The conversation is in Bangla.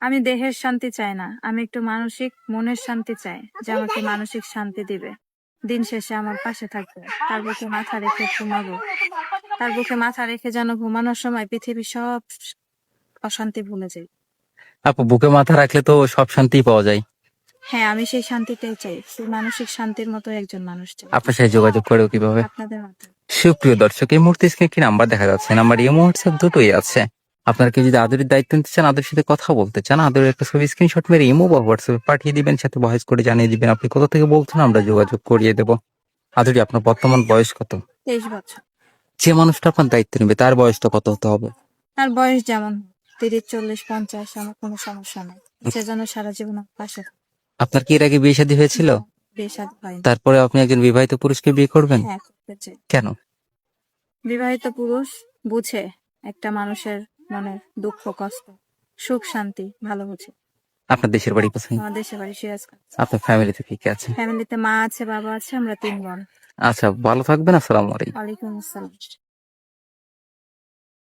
আমি দেহের শান্তি চাই না, আমি একটু মানসিক মনের শান্তি চাই, যে আমাকে মানসিক শান্তি দিবে, দিন শেষে আমার পাশে থাকবে, তার বুকে মাথা রেখে ঘুমাবো, তার বুকে মাথা রেখে যেন ঘুমানোর সময় পৃথিবীর সব অশান্তি ভুলে যাই। আপু, বুকে মাথা রাখলে তো সব শান্তিই পাওয়া যায়। হ্যাঁ, আমি সেই শান্তিটাই চাই, সেই মানসিক শান্তির মতো একজন মানুষ চাই। আপনার সাথে যোগাযোগ করেও কিভাবে? আপনাদের মাধ্যমে। সুপ্রিয় দর্শক, এই মুহূর্তে স্ক্রিনে কি নাম্বার দেখা যাচ্ছে? নাম্বার ইমো হোয়াটসঅ্যাপ দুটোই আছে। আপনারা কেউ যদি আদরের দায়িত্ব নিতে চান, আদরের সাথে কথা বলতে চান, আদরের একটা ছবি স্ক্রিনশট মেরে ইমো বা হোয়াটসঅ্যাপে পাঠিয়ে দিবেন, সাথে ভয়েস করে জানিয়ে দিবেন আপনি কোথা থেকে বলছেন, আমরা যোগাযোগ করিয়ে দেব। আদরি, আপনার বর্তমান বয়স কত? 23 বছর। যে মানুষটা আপনার দায়িত্ব নেবে তার বয়সটা কত হতে হবে? তার বয়স যেমন 30, 40, 50, আমার কোনো সমস্যা নেই, সে যেন সারা জীবন আমার পাশে থাকে। আপনার কি এর আগে বিয়ে শাদী হয়েছিল? বিয়ে শাদী হয়নি। তারপরে আপনি একজন বিবাহিত পুরুষকে বিয়ে করবেন? হ্যাঁ, করতে চাই। কেন? বিবাহিত পুরুষ বুঝে একটা মানুষের মনে দুঃখ, কষ্ট, সুখ, শান্তি ভালো বুঝে। আপনার দেশের বাড়ি কোথায়? আমার দেশের বাড়ি সিরাজগঞ্জ। আপনার ফ্যামিলিতে কি কে আছে? ফ্যামিলিতে মা আছে, বাবা আছে, আমরা 3 বোন। আচ্ছা, ভালো থাকবেন। আসসালামু আলাইকুম। ওয়ালাইকুম আসসালাম।